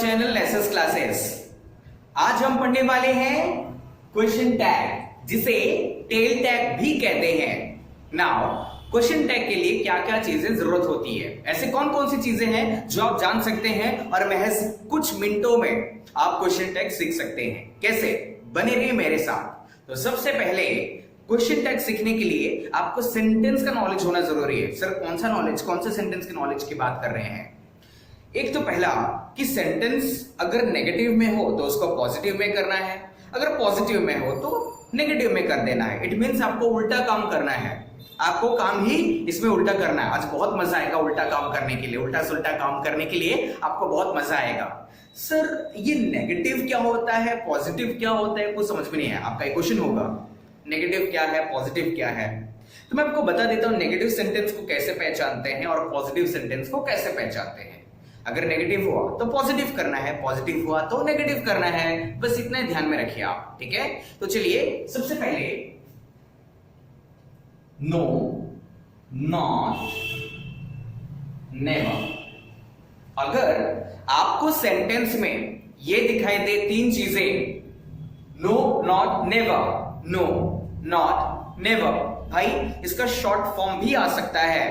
Channel SS classes. आज हम पढ़ने वाले हैं क्वेश्चन टैग, जिसे टेल टैग भी कहते हैं। नाउ क्वेश्चन टैग के लिए क्या क्या चीजें जरूरत होती है, ऐसे कौन कौन सी चीजें हैं जो आप जान सकते हैं और महज कुछ मिनटों में आप क्वेश्चन टैग सीख सकते हैं। कैसे? बने रहिए मेरे साथ। तो सबसे पहले क्वेश्चन टैग सीखने के लिए आपको सेंटेंस का नॉलेज होना जरूरी है। सर कौन सा नॉलेज, कौन से सेंटेंस के नॉलेज की बात कर रहे हैं? एक तो पहला कि सेंटेंस अगर नेगेटिव में हो तो उसको पॉजिटिव में करना है, अगर पॉजिटिव में हो तो नेगेटिव में कर देना है। इट मींस आपको उल्टा काम करना है, आपको काम ही इसमें उल्टा करना है। आज बहुत मजा आएगा उल्टा काम करने के लिए, उल्टा सुल्टा काम करने के लिए आपको बहुत मजा आएगा। सर ये नेगेटिव क्या होता है, पॉजिटिव क्या होता है, कुछ समझ में नहीं है। आपका एक क्वेश्चन होगा नेगेटिव क्या है, पॉजिटिव क्या है। तो मैं आपको बता देता हूं नेगेटिव सेंटेंस को कैसे पहचानते हैं और पॉजिटिव सेंटेंस को कैसे पहचानते हैं। अगर नेगेटिव हुआ तो पॉजिटिव करना है, पॉजिटिव हुआ तो नेगेटिव करना है, बस इतना ध्यान में रखिए आप, ठीक है। तो चलिए सबसे पहले नो, नॉट, नेवर। अगर आपको सेंटेंस में ये दिखाई दे तीन चीजें, no not never, no not never, भाई इसका शॉर्ट फॉर्म भी आ सकता है,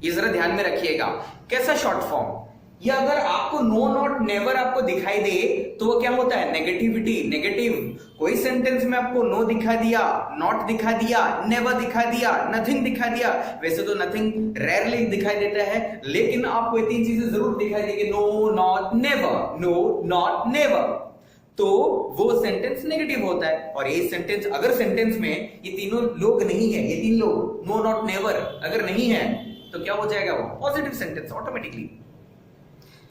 ये जरा ध्यान में रखिएगा। कैसा शॉर्ट फॉर्म? या अगर आपको नो नॉट नेवर आपको दिखाई दे तो वो क्या होता है? Negativity, negative. कोई सेंटेंस में आपको नो दिखा दिया, नॉट दिखा दिया, नेवर दिखा दिया, नथिंग दिखा दिया। वैसे तो नथिंग रेयरली दिखाई देता है, लेकिन आपको ये तीन चीजें जरूर दिखाई देगी, no not never, no not never, तो वो सेंटेंस नेगेटिव होता है। और ये सेंटेंस, अगर सेंटेंस में ये तीनों लोग नहीं है, ये तीन लोग नो नॉट नेवर अगर नहीं है तो क्या हो जाएगा? वो पॉजिटिव सेंटेंस ऑटोमेटिकली।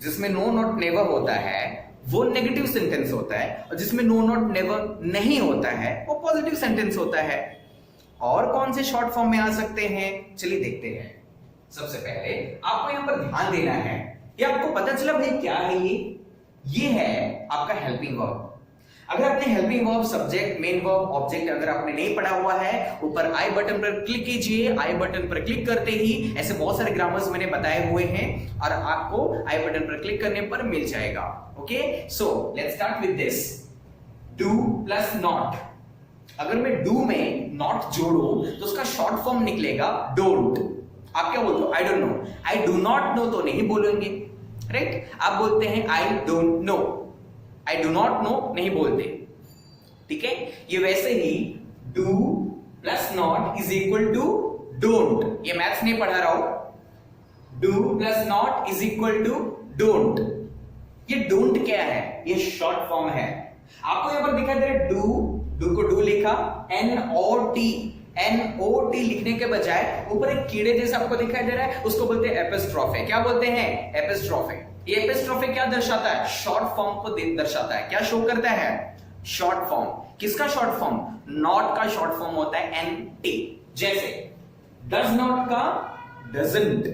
जिसमें नो नॉट नेवर होता है वो नेगेटिव सेंटेंस होता है, और जिसमें नो नॉट नेवर नहीं होता है वो पॉजिटिव सेंटेंस होता है। और कौन से शॉर्ट फॉर्म में आ सकते हैं, चलिए देखते हैं। सबसे पहले आपको यहां पर ध्यान देना है, ये आपको पता चला भाई क्या है ये है आपका हेल्पिंग वर्ब। अगर आपने helping verb, subject, main verb, object अगर आपने नहीं पढ़ा हुआ है, ऊपर आई बटन पर क्लिक कीजिए। आई बटन पर क्लिक करते ही ऐसे बहुत सारे ग्रामर्स मैंने बताए हुए हैं और आपको आई बटन पर क्लिक करने पर मिल जाएगा। Okay, so let's start with this. Do plus not. अगर मैं डू में नॉट जोड़ूं तो उसका शॉर्ट फॉर्म निकलेगा डोंट। आप क्या बोलते हो? I don't know. I do not know तो नहीं बोलेंगे, राइट? आप बोलते हैं I don't know, I do not know नहीं बोलते, ठीक है। ये वैसे ही do plus not is equal to don't. ये मैथ्स नहीं पढ़ा रहा हूं। Do plus not is equal to don't. ये डोंट क्या है? ये शॉर्ट फॉर्म है। आपको यहां पर दिखाई दे रहा है डू को डू लिखा, NOT लिखने के बजाय ऊपर एक कीड़े जैसा आपको दिखाई दे रहा है, उसको बोलते हैं एपिस्ट्रोफे। क्या बोलते हैं? एपिस्ट्रोफे। ये एपिस्ट्रोफे क्या दर्शाता है? शॉर्ट फॉर्म को दर्शाता है। क्या शो करता है? Short form. किसका शॉर्ट फॉर्म? नॉट का शॉर्ट फॉर्म होता है NT। जैसे डज नॉट का डजंट,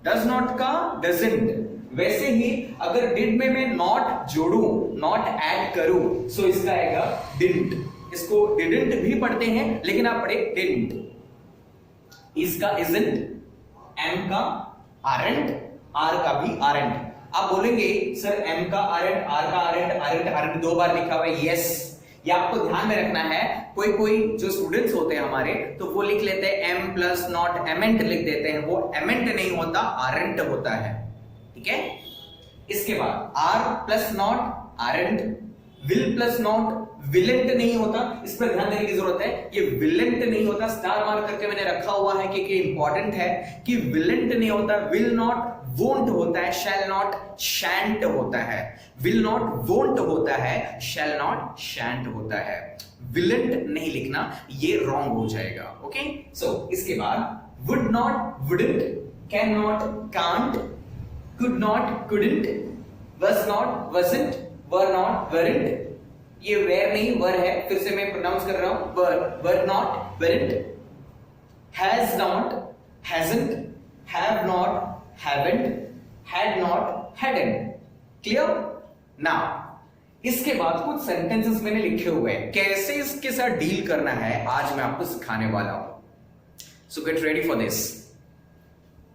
डज नॉट का डजंट। वैसे ही अगर डिड में मैं नॉट जोड़ूं, नॉट ऐड करूं, सो इसका आएगा डिडंट। इसको डिडंट भी पढ़ते हैं लेकिन आप पढ़े डिडंट। इसका इजंट, एम का आरंट, आर का भी आरंट। आप बोलेंगे सर एम का आरंट, आर का आरंट, आरंट दो बार लिखा हुआ है। यस, ये आपको ध्यान में रखना है। कोई कोई जो स्टूडेंट्स होते हैं हमारे, तो वो लिख लेते हैं एम प्लस नॉट एमेंट लिख देते हैं। वो एमेंट नहीं होता, आरंट होता है, ठीक है। इसके बाद are plus not aren't, will plus not विलेंट नहीं होता। इस पर ध्यान देने की जरूरत है, ये विलेंट नहीं होता। स्टार मार्क करके मैंने रखा हुआ है क्योंकि इंपॉर्टेंट है कि विलेंट नहीं होता। विल नॉट वोंट होता है, शैल नॉट शैंट होता है। विल नॉट वोंट होता है, शैल नॉट शैंट होता है। विलेंट नहीं लिखना, ये रॉन्ग हो जाएगा। ओके, सो इसके बाद would not wouldn't, can not can't, could not couldn't, was not wasn't, were not weren't। ये वेर नहीं वर है, फिर से मैं प्रोनाउंस कर रहा हूं, were not वेरेंट, has not hasn't, have not haven't, had not hadn't. Clear? Now इसके बाद कुछ सेंटेंसेस मैंने लिखे हुए हैं, कैसे इसके साथ डील करना है आज मैं आपको सिखाने वाला हूं। सो get ready for this.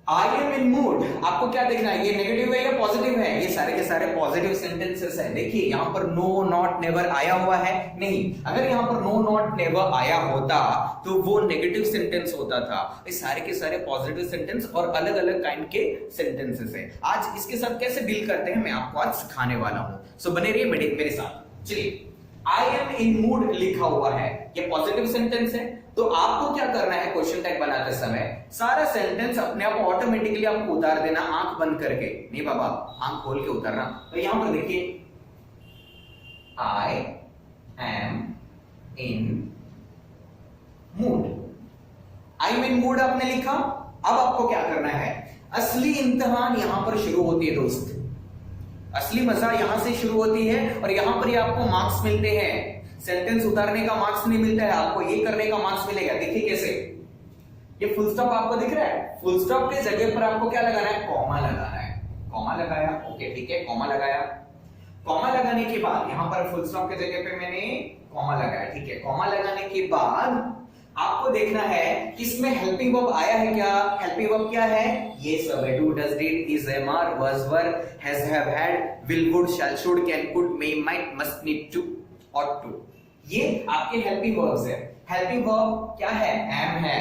I am in mood, आपको क्या देखना है, ये नेगेटिव है या पॉजिटिव है? ये सारे के सारे पॉजिटिव सेंटेंसेस है। देखिए यहां पर नो नॉट नेवर आया हुआ है नहीं, अगर यहां पर नो नॉट नेवर आया होता तो वो नेगेटिव सेंटेंस होता था। ये सारे के सारे पॉजिटिव सेंटेंस और अलग अलग काइंड के सेंटेंसेस है। आज इसके साथ कैसे डील करते हैं मैं आपको आज सिखाने वाला हूं, सो बने रहिए मेरे साथ। चलिए, आई एम इन मूड लिखा हुआ है, ये पॉजिटिव सेंटेंस है, तो आपको क्या करना है क्वेश्चन टैग बनाते समय, सारा सेंटेंस अपने आप ऑटोमेटिकली आपको उतार देना आंख बंद करके, नहीं बाबा आंख खोल के उतारना। तो यहां पर देखिए, I am in mood, I am in mood आपने लिखा। अब आपको क्या करना है, असली इम्तिहान यहां पर शुरू होती है दोस्त, असली मजा यहां से शुरू होती है और यहां पर ही आपको मार्क्स मिलते हैं। सेंटेंस उतारने का मार्क्स नहीं मिलता है, आपको ये करने का मार्क्स मिलेगा। देखिए कैसे, ये फुल स्टॉप आपको दिख रहा है, फुल स्टॉप के जगह पर आपको क्या लगाना है, कॉमा लगाना है। कॉमा लगाया, ओके ठीक है, कॉमा लगाया। कॉमा लगाने के बाद यहां पर फुल स्टॉप के जगह पे मैंने कॉमा लगाया, ठीक है। कॉमा लगाने के बाद आपको देखना है कि इसमें हेल्पिंग वर्ब आया है क्या, हेल्पिंग वर्ब क्या है, ये सब है, do does did is am are was were has have had will would shall should can could may might must need to और टू, ये आपके हेल्पिंग वर्ब्स है। हेल्पिंग वर्ब क्या है, एम है।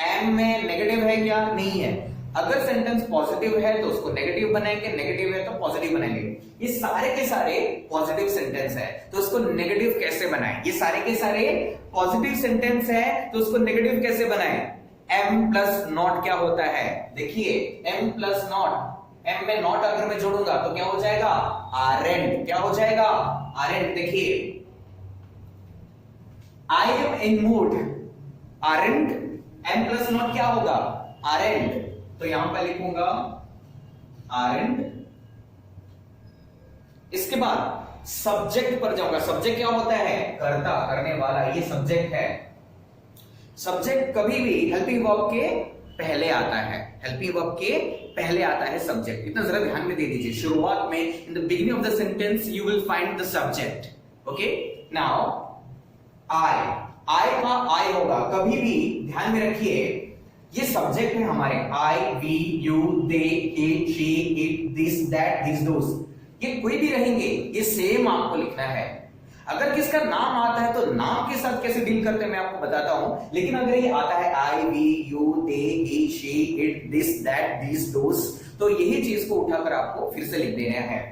एम में नेगेटिव है क्या, नहीं है। अगर सेंटेंस पॉजिटिव है तो उसको नेगेटिव बनाएंगे, नेगेटिव है तो पॉजिटिव बनाएंगे। ये सारे के सारे पॉजिटिव सेंटेंस है तो उसको नेगेटिव कैसे बनाएं, ये सारे के सारे पॉजिटिव सेंटेंस है तो उसको नेगेटिव कैसे बनाएं। एम प्लस नॉट क्या होता है, देखिए एम प्लस नॉट, एम में नॉट अगर मैं जोड़ूंगा तो क्या हो जाएगा, आरेंट, क्या हो जाएगा, आरेंट। देखिए I am in mood, aren't, am plus not क्या होगा, आरेंट, तो यहां पर लिखूंगा आरेंट। इसके बाद सब्जेक्ट पर जाऊंगा, सब्जेक्ट क्या होता है, कर्ता, करने वाला, ये सब्जेक्ट है। सब्जेक्ट कभी भी हेल्पिंग वर्ब के पहले आता है, हेल्पिंग वर्ब के पहले आता है सब्जेक्ट, इतना जरा ध्यान में दे दीजिए। शुरुआत में in the beginning of the sentence you will find the subject, okay. Now I, I का आई होगा, कभी भी ध्यान में रखिए ये सब्जेक्ट है हमारे, I we you they he she it this that this those, ये कोई भी रहेंगे, ये सेम आपको लिखना है। अगर किसका नाम आता है तो नाम के साथ कैसे डील करते हैं मैं आपको बताता हूं, लेकिन अगर ये आता है I we you they he she it this that this those, तो यही चीज को उठाकर आपको फिर से लिख देना है।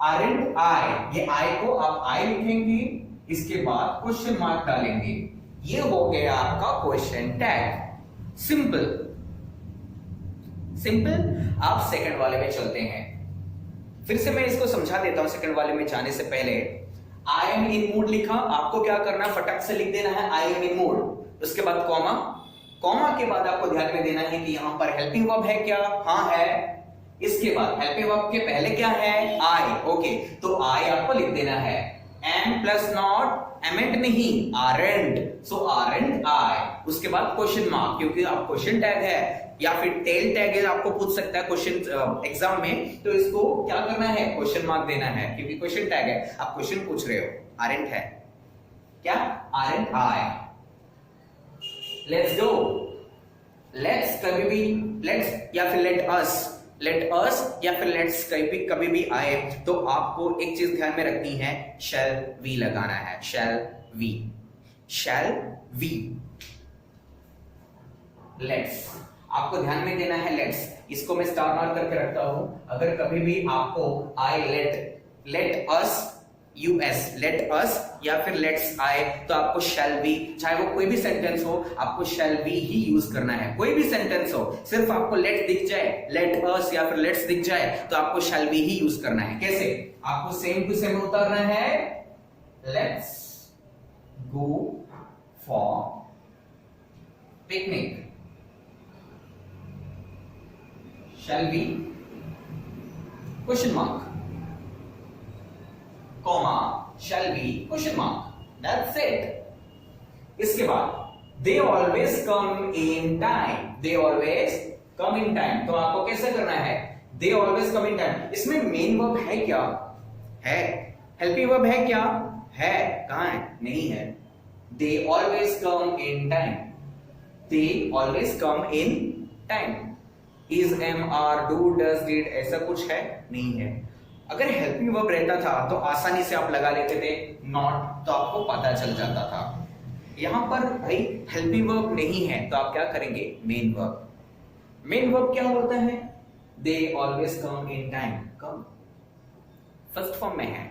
आरंट आई, ये आई को आप आई लिखेंगे, इसके बाद क्वेश्चन मार्क डालेंगे, ये हो गया आपका क्वेश्चन टैग। Simple simple. आप सेकंड वाले में चलते हैं, फिर से मैं इसको समझा देता हूं। सेकंड वाले में जाने से पहले आई एम इन मूड लिखा, आपको क्या करना है, फटाक से लिख देना है आई एम इन मूड, उसके बाद कॉमा, कॉमा के बाद आपको ध्यान में देना है कि यहां पर हेल्पिंग वर्ब है क्या, हाँ है। इसके बाद हेल्पिंग वर्ब के पहले क्या है, आई, ओके, तो आई आपको लिख देना है। एम प्लस नॉट, एमेंट नहीं, आरेंट, सो आरेंट आई। उसके बाद क्वेश्चन मार्क, क्योंकि आप क्वेश्चन टैग है या फिर टेल टैग है, आपको पूछ सकता है क्वेश्चन एग्जाम में, तो इसको क्या करना है, क्वेश्चन मार्क देना है, क्योंकि क्वेश्चन टैग है, आप क्वेश्चन पूछ रहे हो। आरेंट है क्या, aren't I. Let's go, let's कभी भी, लेट्स या फिर लेट अस, लेट अस या फिर लेट्स कभी भी आए तो आपको एक चीज ध्यान में रखनी है, शैल वी लगाना है, shall we, shall we. Let's आपको ध्यान में देना है, लेट्स, इसको मैं स्टार मार्क करके रखता हूं। अगर कभी भी आपको I let us US, let us या फिर लेट्स आए, तो आपको शैल बी, चाहे वो कोई भी सेंटेंस हो, आपको शैल बी ही यूज करना है। कोई भी सेंटेंस हो, सिर्फ आपको लेट दिख जाए, लेट अस या फिर लेट्स दिख जाए, तो आपको शैल बी ही यूज करना है। कैसे, आपको सेम टू सेम उतारना है, let's go for picnic, shall be question mark, comma, shall be question mark, that's it। इसके बाद they always come in time, they always come in time, तो आपको कैसे करना है, they always come in time। इसमें मेन वर्ब है क्या, है। हेल्पिंग वर्ब है क्या, है। कहां है, नहीं है। they always come in time, they always come in time। Is, am, are, do, does, did, ऐसा कुछ है नहीं है। अगर हेल्पिंग वर्ब रहता था तो आसानी से आप लगा लेते थे नॉट, तो आपको पता चल जाता था। यहां पर भाई हेल्पिंग वर्ब नहीं है तो आप क्या करेंगे, मेन वर्ब। मेन वर्ब क्या होता है, they always come in time, come first form में है।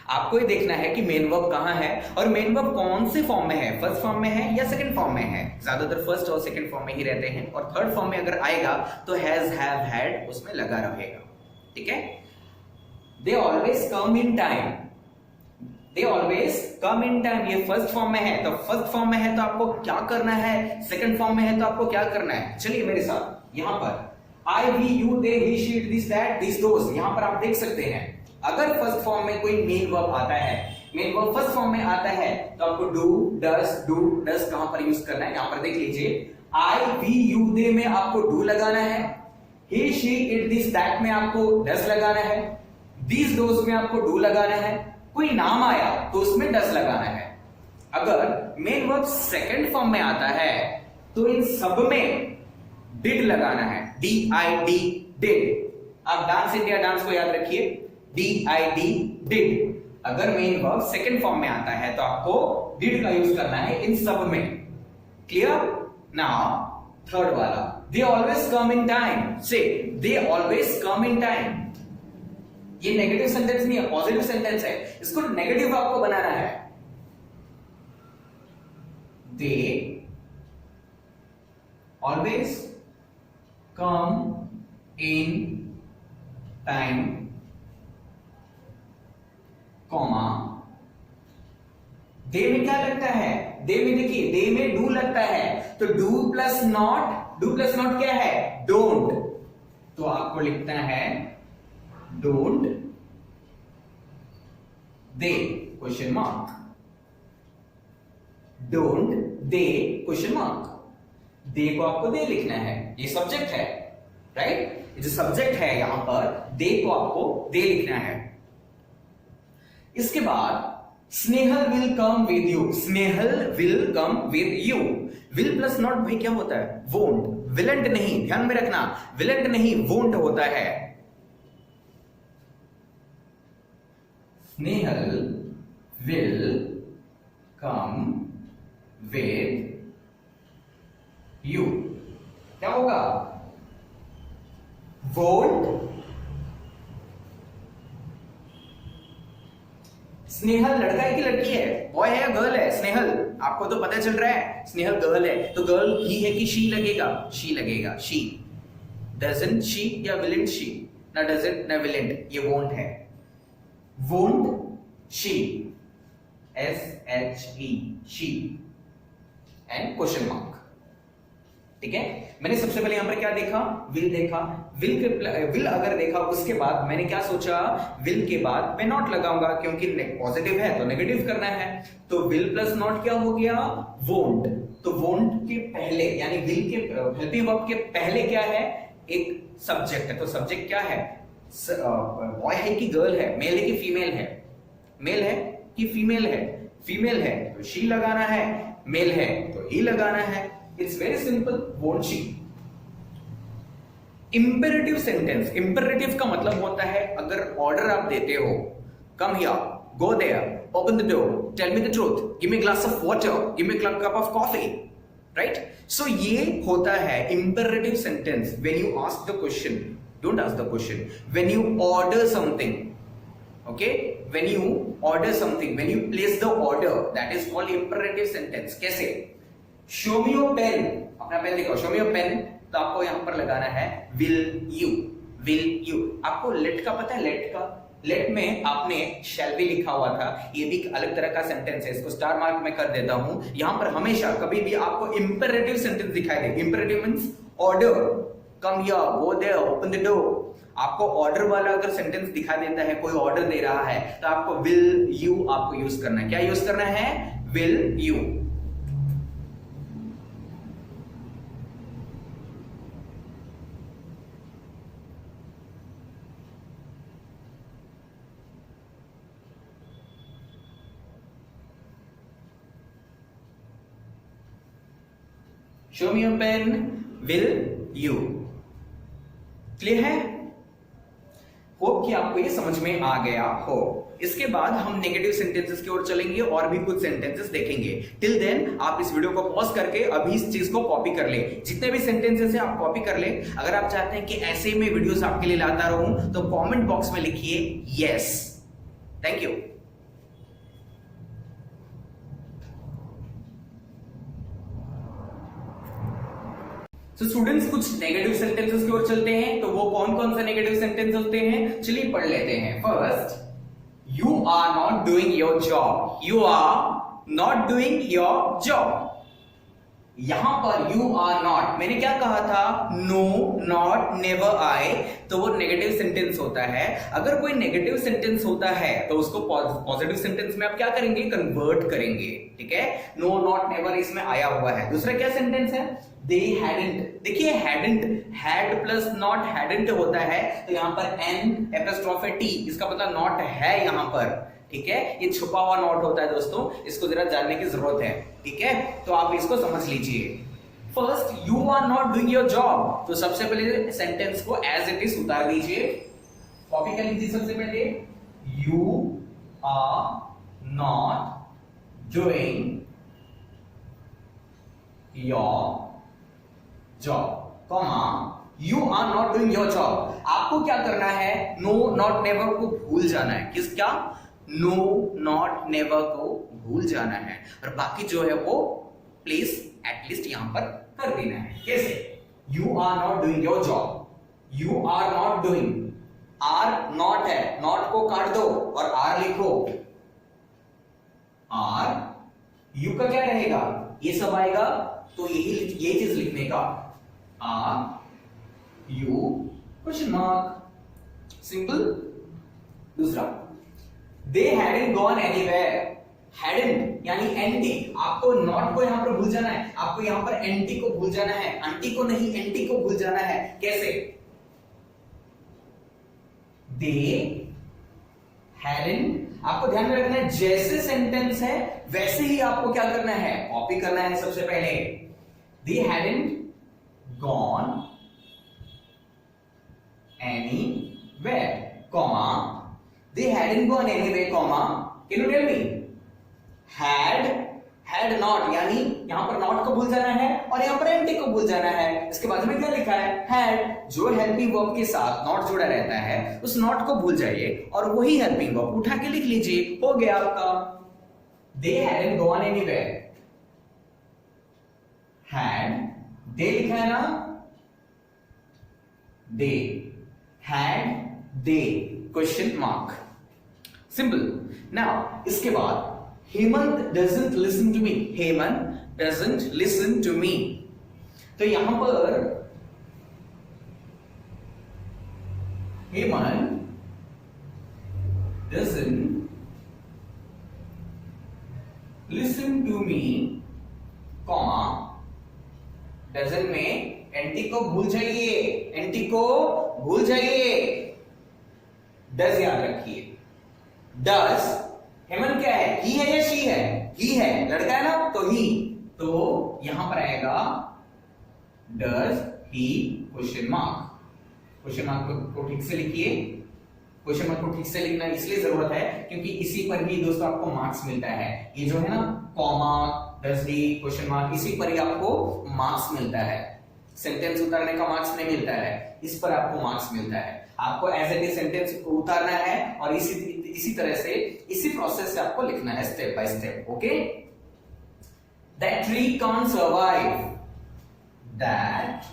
आपको ये देखना है कि मेन वर्ब कहां है और मेन वर्ब कौन से फॉर्म में है, फर्स्ट फॉर्म में है या सेकंड फॉर्म में है। ज्यादातर फर्स्ट और सेकंड फॉर्म में ही रहते हैं, और थर्ड फॉर्म में अगर आएगा तो हैज, हैव, हैड उसमें लगा रहेगा। ठीक है, they always come in time, they always come in time, ये फर्स्ट फॉर्म में है। तो फर्स्ट फॉर्म में है तो आपको क्या करना है, सेकंड फॉर्म में है तो आपको क्या करना है, चलिए मेरे साथ। यहां पर I, we, you, they, he, she, it, this, that, this, those, यहां पर आप देख सकते हैं अगर फर्स्ट फॉर्म में कोई मेन वर्ब आता है, मेन वर्ब फर्स्ट फॉर्म में आता है तो आपको डू डस कहां पर यूज करना है, यहां पर देख लीजिए। आई, वी, यू, दे में आपको डू लगाना है, ही, शी, इट, दिस, दैट में आपको डस लगाना है, दिस, दोस में आपको डू लगाना है। कोई नाम आया तो उसमें डस लगाना है। अगर मेन वर्ब सेकंड फॉर्म में आता है तो इन सब में डिड लगाना है, डी आई डी, डिड। आप डांस इंडिया डांस को याद रखिए, डी आई डी, डिड। अगर मेन वर्ब सेकंड फॉर्म में आता है तो आपको डिड का यूज करना है इन सब में। क्लियर? नाउ थर्ड वाला, दे ऑलवेज कम इन टाइम, से दे ऑलवेज कम इन टाइम। ये नेगेटिव सेंटेंस नहीं है, पॉजिटिव सेंटेंस है, इसको नेगेटिव आपको बनाना है। They always come in time, comma, they में क्या लगता है, दे में देखिए, दे में डू लगता है, तो do plus not, do plus not क्या है, डोंट। तो आपको लिखना है don't they, question mark, don't they, question mark. They को आपको दे लिखना है, ये सब्जेक्ट है, राइट? ये जो सब्जेक्ट है यहां पर, दे को आपको दे लिखना है। इसके बाद Snehal will come with you, Snehal will come with you. Will plus not भाई क्या होता है, वोंट, विलेंट नहीं, ध्यान में रखना, विलेंट नहीं वोंट होता है। Snehal will come with you, क्या होगा, वोंट। स्नेहल लड़का है कि लड़की है, बॉय है या गर्ल है, स्नेहल आपको तो पता चल रहा है स्नेहल गर्ल है, तो गर्ल ही है कि शी लगेगा, शी लगेगा, शी। डजंट शी या विलेंट शी, ना डजंट ना विलेंट, ये वोंट है, won't she, SHE, she, and question mark. ठीक है, मैंने सबसे पहले यहां पर क्या देखा, विल देखा, विल अगर देखा उसके बाद मैंने क्या सोचा, विल के बाद मैं नॉट लगाऊंगा क्योंकि पॉजिटिव है तो नेगेटिव करना है, तो विल प्लस नॉट क्या हो गया, वोंट। तो वोंट के पहले यानी विल के हेल्पिंग वर्ब के पहले क्या है, एक सब्जेक्ट है, तो सब्जेक्ट क्या है, बॉय है कि गर्ल है, मेल है कि फीमेल है, मेल है कि फीमेल है, फीमेल है तो शी लगाना है, मेल है तो ही लगाना है। It's very simple, won't she. Imperative sentence, imperative का मतलब होता है अगर ऑर्डर आप देते हो, come here, go there, open the door, tell me the truth, give me glass of water, give me cup of coffee, right? So ये होता है imperative sentence when you ask the question, don't ask the question, when you order something, okay, when you order something, when you place the order, that is called imperative sentence। कैसे, show me your pen, अपना pen दिखाओ, show me your pen, तो आपको यहां पर लगाना है will you, will you। आपको let का पता है, let का, let में आपने shall be लिखा हुआ था, ये भी एक अलग तरह का सेंटेंस है, इसको स्टार मार्क में कर देता हूं। यहां पर हमेशा कभी भी आपको इंपेरेटिव सेंटेंस दिखाई दे, imperative means order, come here, go there, open the door. आपको ऑर्डर वाला अगर सेंटेंस दिखा देता है, कोई ऑर्डर दे रहा है, तो आपको विल यू आपको यूज करना है। क्या यूज करना है, will you. Show me your pen, will you। Clear है? होप कि आपको ये समझ में आ गया हो। इसके बाद हम नेगेटिव सेंटेंसेस की ओर चलेंगे और भी कुछ सेंटेंसेस देखेंगे। टिल देन आप इस वीडियो को पॉज करके अभी इस चीज को कॉपी कर ले, जितने भी सेंटेंसेस हैं आप कॉपी कर ले। अगर आप चाहते हैं कि ऐसे ही मैं वीडियोस आपके लिए लाता रहूं तो कमेंट बॉक्स में लिखिए यस। Thank you. तो स्टूडेंट्स कुछ नेगेटिव सेंटेंसेस की ओर चलते हैं। तो वो कौन कौन से नेगेटिव सेंटेंस होते हैं, चलिए पढ़ लेते हैं। First, you are not doing your job. You are not doing your job. यहां पर यू आर नॉट, मैंने क्या कहा था, नो, नॉट, नेवर, आई, तो वो नेगेटिव सेंटेंस होता है। अगर कोई नेगेटिव सेंटेंस होता है तो उसको पॉजिटिव सेंटेंस में आप क्या करेंगे, कन्वर्ट करेंगे। ठीक है, नो, नॉट, नेवर इसमें आया हुआ है। दूसरा क्या सेंटेंस है, दे हैडंट। देखिए hadn't, had plus not hadn't होता है, तो यहां पर एन एपोस्ट्रोफी टी, इसका मतलब नॉट है यहां पर। ठीक है, ये छुपा हुआ नॉट होता है दोस्तों, इसको जरा जानने की जरूरत है। ठीक है, तो आप इसको समझ लीजिए। First, you are not doing your job, तो सबसे पहले सेंटेंस को एज इट इज उतार दीजिए, कॉपी कर लीजिए। सबसे पहले you are not doing your job, comma, you are not doing your job. आपको क्या करना है, नो, नॉट, नेवर को भूल जाना है। किस क्या, नो, नॉट, नेवर को भूल जाना है, और बाकी जो है वो प्लीज एटलीस्ट यहां पर कर देना है। कैसे, you are not doing your job, you are not doing, are not है, नॉट को काट दो और आर लिखो, आर, यू का क्या रहेगा, ये सब आएगा, तो ये चीज लिखने का, are you question mark, simple. दूसरा, they hadn't gone anywhere. Hadn't यानी एंटी, आपको नॉट को यहां पर भूल जाना है, आपको यहां पर एंटी को भूल जाना है, आंटी को नहीं एंटी को भूल जाना है। कैसे, दे हैडंट, आपको ध्यान में रखना है जैसे सेंटेंस है वैसे ही आपको क्या करना है, कॉपी करना है। सबसे पहले दे hadn't gone anywhere, comma, they hadn't gone anywhere, comma, can you tell me, had not, यानी यहां पर not को भूल जाना है और यहां पर empty को भूल जाना है। इसके बाद में क्या लिखा है, had, जो हेल्पिंग वर्ब के साथ not जुड़ा रहता है, उस not को भूल जाइए और वही हेल्पिंग वर्ब उठा के लिख लीजिए, हो गया आपका। they hadn't gone anywhere, had, they लिखा है ना, they had, they question mark, simple। now इसके बाद Hemant doesn't listen to me, Hemant doesn't listen to me, तो यहां पर Hemant doesn't listen to me, comma, doesn't में एंटी को भूल जाइए, एंटी को भूल जाइए, डज याद रखिए। डज, हेमंत क्या है, ही है या शी है, ही है, लड़का है ना, तो ही, तो यहां पर आएगा does he question mark. Question mark को ठीक से लिखिए, क्वेश्चन मार्क को ठीक से लिखना इसलिए जरूरत है क्योंकि इसी पर ही दोस्तों आपको मार्क्स मिलता है। ये जो है ना comma, does he, question mark, इसी पर ही आपको मार्क्स मिलता है। सेंटेंस उतारने का मार्क्स नहीं मिलता है, इस पर आपको मार्क्स मिलता है। आपको एज एट सेंटेंस को उतारना है और इसी तरह से इसी प्रोसेस से आपको लिखना है step by step. Okay, that tree can't survive, that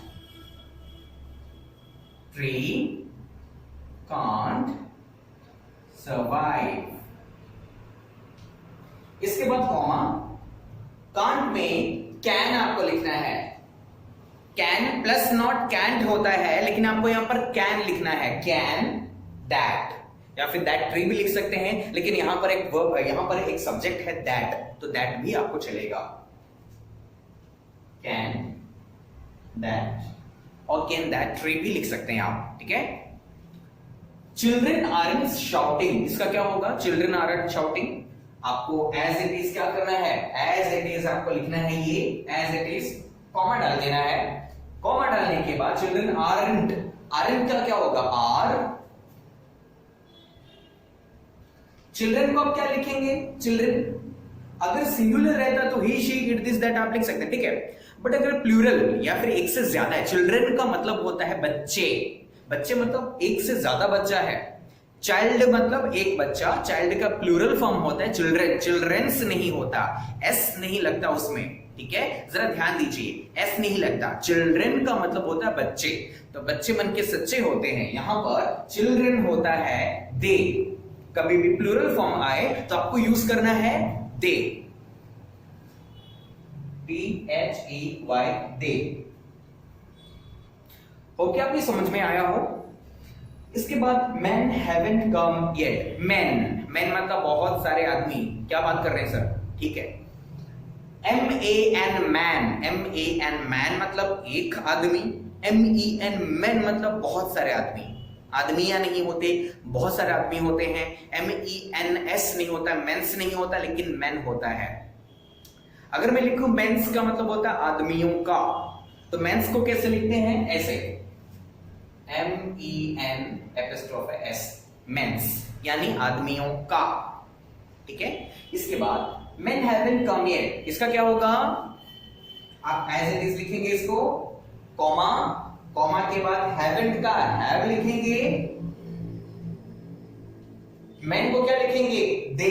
tree can't survive. इसके बाद कॉमा, कांट में कैन आपको लिखना है, कैन प्लस नॉट कैंट होता है, लेकिन आपको यहां पर कैन लिखना है, कैन दैट, या फिर दैट ट्री भी लिख सकते हैं, लेकिन यहां पर एक वर्ब, यहां पर एक सब्जेक्ट है दैट, तो दैट भी आपको चलेगा, कैन दैट, और कैन दैट ट्री भी लिख सकते हैं आप। ठीक है, चिल्ड्रन आरंट शाउटिंग, इसका क्या होगा, चिल्ड्रन आरंट शाउटिंग। आपको एज इट इज क्या करना है, एज इट इज आपको लिखना है, ये एज इट इज, कॉमा डाल देना है। कॉमा डालने के बाद चिल्ड्रन आरंट, आर का क्या होगा? आर। चिल्ड्रन को आप क्या लिखेंगे? चिल्ड्रन। अगर सिंगुलर रहता तो ही शी इट दिस दैट आप लिख सकते हैं, ठीक है। बट अगर प्लूरल या फिर एक से ज्यादा है, चिल्ड्रन का मतलब होता है बच्चे, बच्चे मतलब एक से ज्यादा बच्चा है। चाइल्ड मतलब एक बच्चा, चाइल्ड का प्लूरल फॉर्म होता है चिल्ड्रन, चिल्ड्रंस नहीं होता, एस नहीं लगता उसमें, ठीक है। जरा ध्यान दीजिए, एस नहीं लगता। चिल्ड्रन का मतलब होता है बच्चे, तो बच्चे मन के सच्चे होते हैं। यहां पर चिल्ड्रन होता है दे। कभी भी प्लूरल फॉर्म आए तो आपको यूज करना है दे, THEY, दे। ओके, आपकी समझ में आया हो। इसके बाद men haven't come yet। men मतलब बहुत सारे आदमी, क्या बात कर रहे हैं सर? ठीक है। MAN man मतलब एक आदमी, MEN men मतलब बहुत सारे आदमी। आदमियां नहीं होते, बहुत सारे आदमी होते हैं। MENS नहीं होता, मेंस नहीं होता, लेकिन मैन होता है। अगर मैं लिखूं मेंस का मतलब होता है आदमियों का, तो मेंस को कैसे लिखते हैं? ऐसे, MEN'(S), मेंस यानी आदमियों का, ठीक है। इसके बाद men haven't come yet, इसका क्या होगा? आप एज इट इज लिखेंगे इसको, कॉमा, कॉमा के बाद haven't का have लिखेंगे, men को क्या लिखेंगे? दे,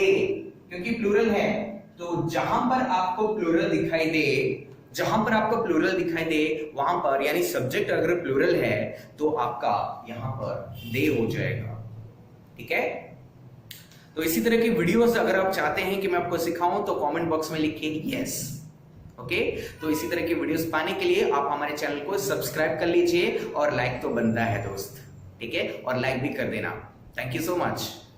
क्योंकि प्लूरल है। तो जहां पर आपको प्लूरल दिखाई दे, जहां पर आपको प्लूरल दिखाई दे वहां पर, यानी सब्जेक्ट अगर प्लूरल है तो आपका यहां पर दे हो जाएगा, ठीक है। तो इसी तरह की वीडियोस अगर आप चाहते हैं कि मैं आपको सिखाऊं तो कमेंट बॉक्स में लिखिए यस, ओके। तो इसी तरह की वीडियोस पाने के लिए आप हमारे चैनल को सब्सक्राइब कर लीजिए, और लाइक तो बनता है दोस्त, ठीक है, और लाइक भी कर देना। Thank you so much.